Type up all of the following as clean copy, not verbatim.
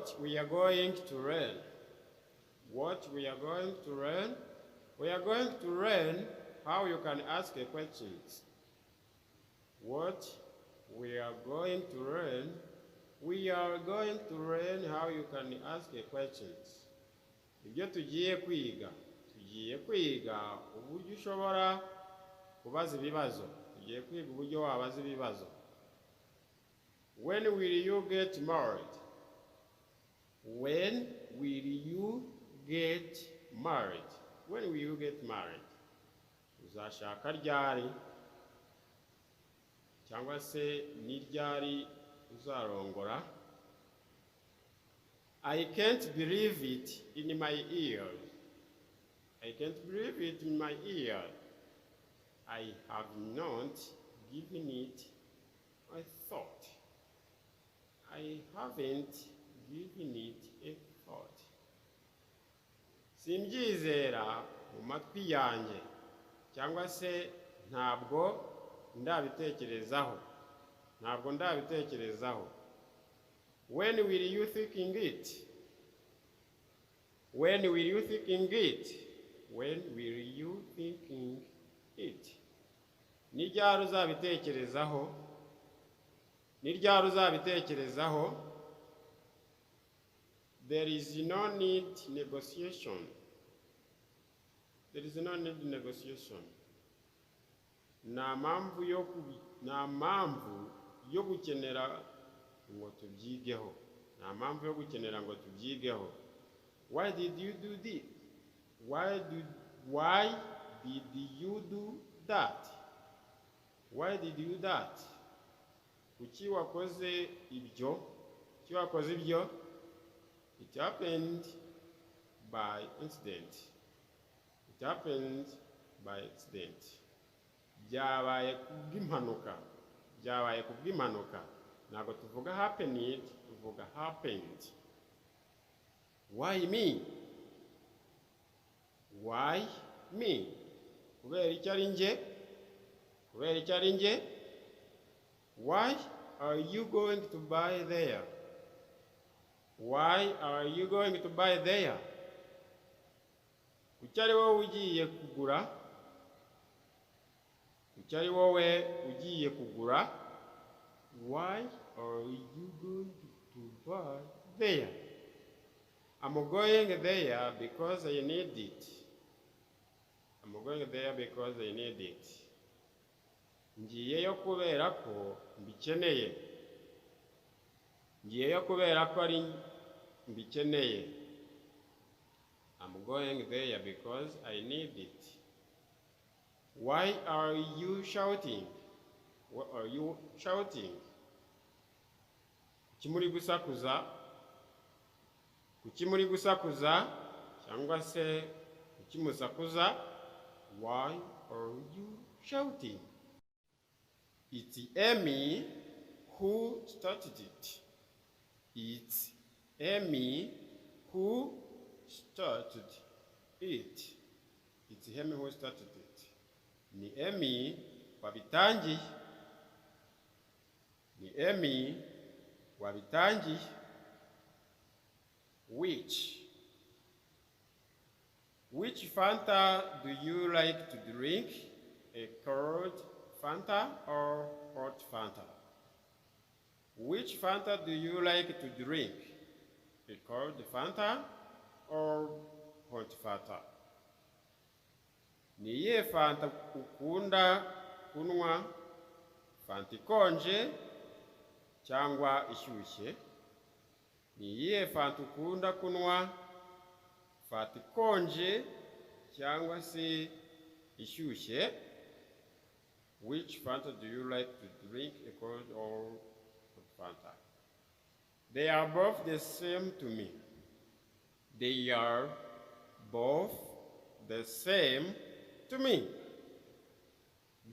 what we are going to learn. What we are going to learn? We are going to learn how you can ask questions. What we are going to learn? We are going to learn how you can ask questions. Ibyo tugiye kwiga uburyo ushobora kubaza ibibazo. Tugiye kwiga uburyo wabaza ibibazo. When will you get married? When will you get married? When will you get married? Uzashaka ryari? Cyangwa se ni ryari uzarongora? I can't believe it in my ears. I can't believe it in my ear. I have not given it a thought. I haven't given it a thought. Simbyizera mu matwi yanjye, cyangwa se ntabwo ndabitekerezaho. When will you thinking it? When will you thinking it? When will you thinking it? Ni ryari uzabitekerezaho? There is no need negotiation. There is no need negotiation. Nta mpamvu yo gukenera ngo tubyigeho. Why did you do this? Why did you do that? Why did you do that? Kuki wakoze ibyo? It happened by accident. Byabaye kubw'impanuka. Ntabwo tuvuga happened, tuvuga happened. Why me? Kubera icyo ari nge? Why are you going to buy there? Why are you going to buy there? Kuki ari wowe ugiye kugura? Why are you going to buy there? I'm going there because I need it. Ngiyeyo kubera ko mbikeneye. I'm going there because I need it. Why are you shouting? Kuki muri gusakuza? Cyangwa se kuki musakuza? Why are you shouting? It's Amy who started it. It's Amy who started it. Ni Amy wabitangiye. Which Fanta do you like to drink? A cold Fanta or hot Fanta? Which Fanta do you like to drink? A cold Fanta or hot Fanta? Ni iyihe Fanta ukunda kunywa? Fanta ikonje cyangwa ishyushye? Ni iyihe Fanta ukunda kunywa? Fanta ikonje cyangwa se ishyushye? Which Fanta do you like to drink, a cold or hot Fanta? They are both the same to me. They are both the same to me.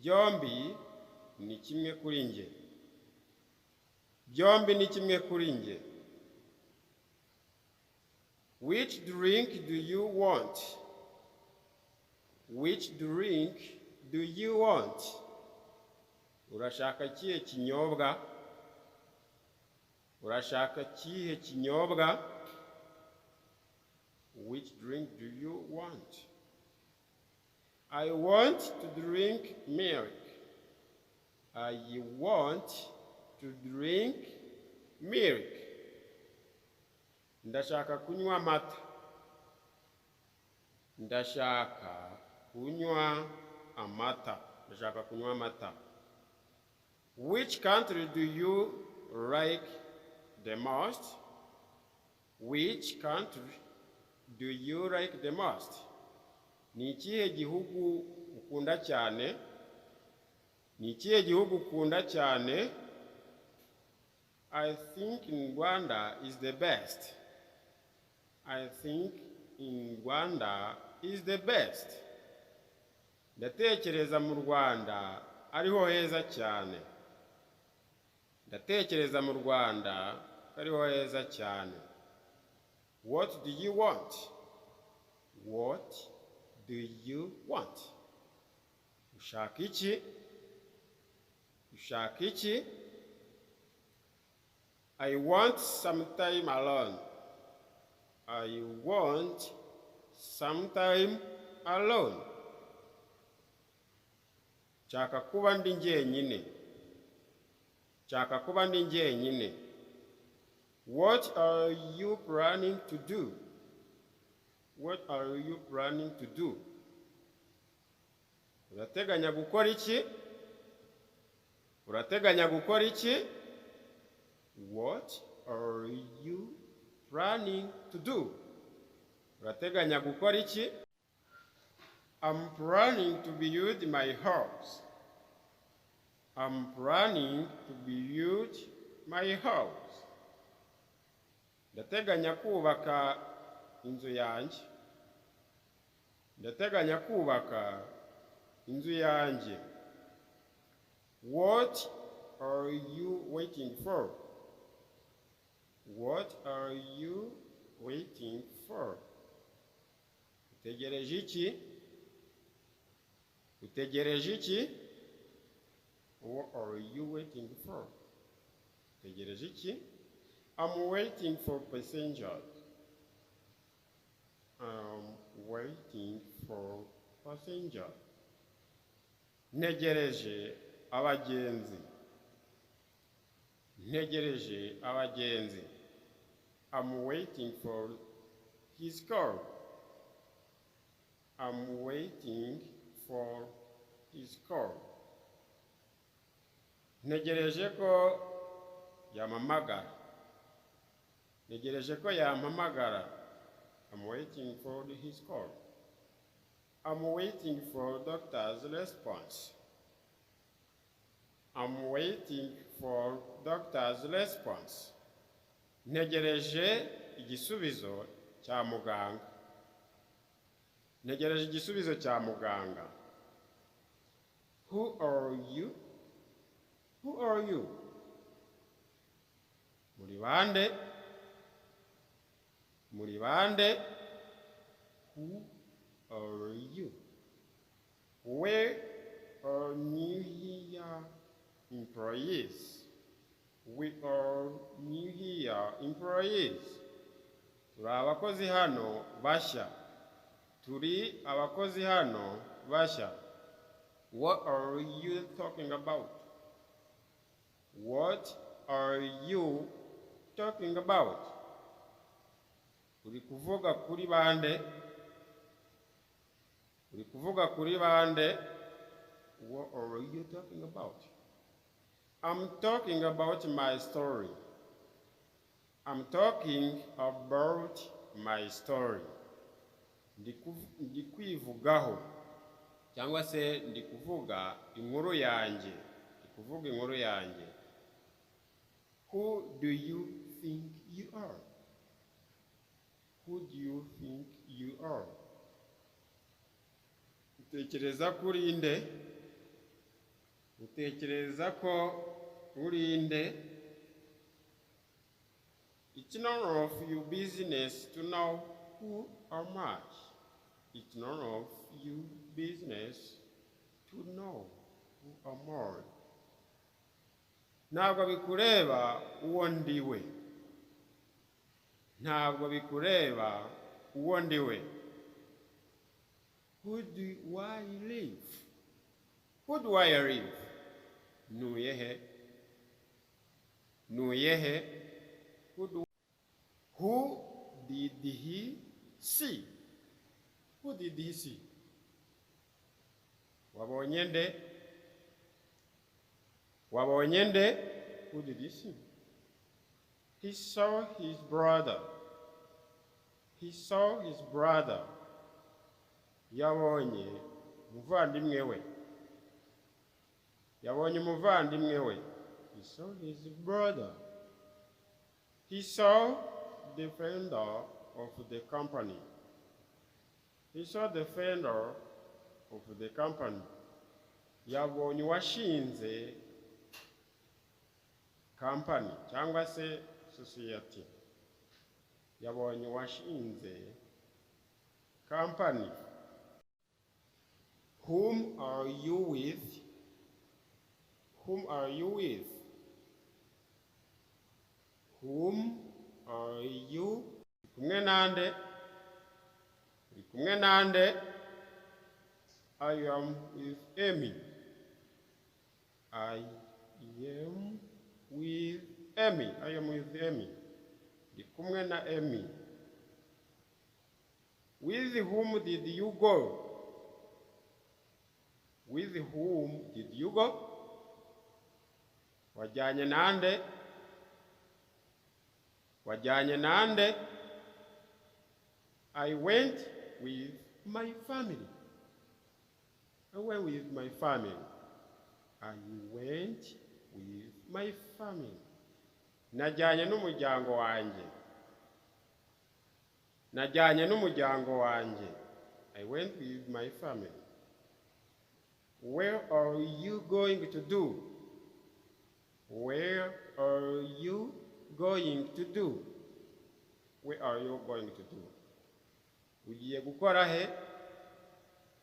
Byombi ni kimwe kuri nge. Which drink do you want? Which drink do you want? Urashaka kiye kinyobwa? Urashaka kihe kinyobwa? Which drink do you want? I want to drink milk. I want to drink milk. Ndashaka kunywa amata. Ndashaka kunywa amata. Ndashaka kunywa amata. Which country do you like the most? Which country do you like the most? Ni ikihe gihugu ukunda cyane? Ni ikihe gihugu ukunda cyane? I think in Rwanda is the best. I think in Rwanda is the best. Ndatekereza mu Rwanda ariho heza cyane. Ndatekereza mu Rwanda ariho heza cyane. What do you want? What do you want? Ushaka iki? Ushaka iki? I want some time alone. I want some time alone. Nshaka kuba ndi njyenyine. Nshaka kuba ndi njyenyine. What are you planning to do? What are you planning to do? Urateganya gukora iki? Urateganya gukora iki? What are you planning to do? Urateganya gukora iki? I'm planning to build my house. I'm planning to build my house. Ndateganya kubaka inzu yanjye. Ndateganya kubaka inzu yanjye. What are you waiting for? What are you waiting for? Utegereje iki? Utegereje iki? What are you waiting for? Utegereje iki? I'm waiting for passengers. I'm waiting for passengers. Ntegereje abagenzi. Ntegereje abagenzi. I'm waiting for his car. I'm waiting for his car. Ntegereje ko yampamagara. Ntegereje ko yampamagara. I'm waiting for his call. I'm waiting for doctor's response. I'm waiting for doctor's response. Ntegereje igisubizo cya muganga. Ntegereje igisubizo cya muganga. Who are you? Who are you? Muri bande? Muri bande? Who are you? We are new here employees. We are new here employees. Turi abakozi hano bashya. Turi abakozi hano bashya. What are you talking about? What are you talking about? Uri kuvuga kuri bande? Uri kuvuga kuri bande? What are you talking about? I'm talking about my story. I'm talking about my story. Ndi kwivugaho cyangwa se ndi kuvuga inkuru yanjye. Ndi kuvuga inkuru yanjye. Who do you think you are? Who do you think you are? Utekereza kuri nde? Utekereza ko uri nde? It's none of your business to know who am I. It's none of your business to know who am I. ntabwo bikureba uwo ndiwe. Ntabwo bikureba uwo ndiwe. Who do I live? Who do I live? Nuyehe. Nuyehe. Who did he see? Who did he see? Wabonye nde? Wabonye nde? Who did he see? He saw his brother. He saw his brother. Yabonye umuvandimwe we. Yabonye umuvandimwe we. He saw his brother. He saw the founder of the company. He saw the founder of the company. Yabonye washinze company cyangwa se society. Yabonye washinze company. Whom are you with? Whom are you with? Whom are you? Kumwe nande? Kumwe nande? I am with Amy. I am with Amy. I am with Amy. Kumwe na Amy. With whom did you go? With whom did you go? Wajanye nande? Wajanye nande? I went with my family. I went with my family. I went with my family. Najanye n'umuryango wanje. Najanye n'umuryango wanje. I went with my family. Where are you going to do? Where are you going to do? Where are you going to do? Ugiye gukora he?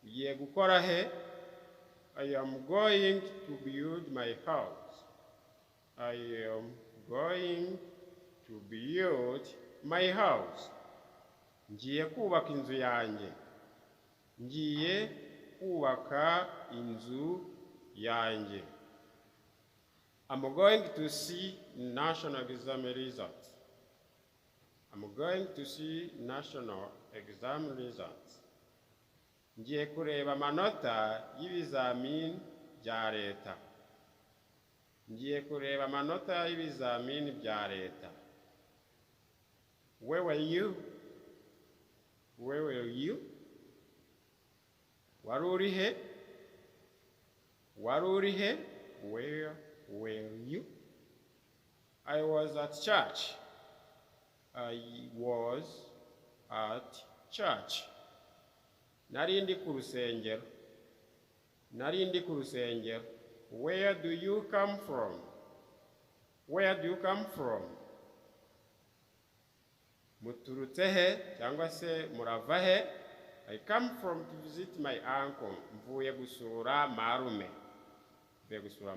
Ugiye gukora he? I am going to build my house. I am going to build my house. Ngiye kubaka inzu yanjye. Ngiye kubaka inzu yanjye. I'm going to see national exam results. I'm going to see national exam results. Ngiye kureba amanota y'ibizamini bya leta. Ngiye kureba amanota y'ibizamini bya leta. Where were you? Where were you? Wari he? Wari he? Where were you? I was at church. I was at church. Nari ndi ku rusengero. Nari ndi ku rusengero. Where do you come from? Where do you come from? Muturutse he cyangwa se murava he? I come from to visit my uncle. Mvuye gusura marume. Mvuye gusura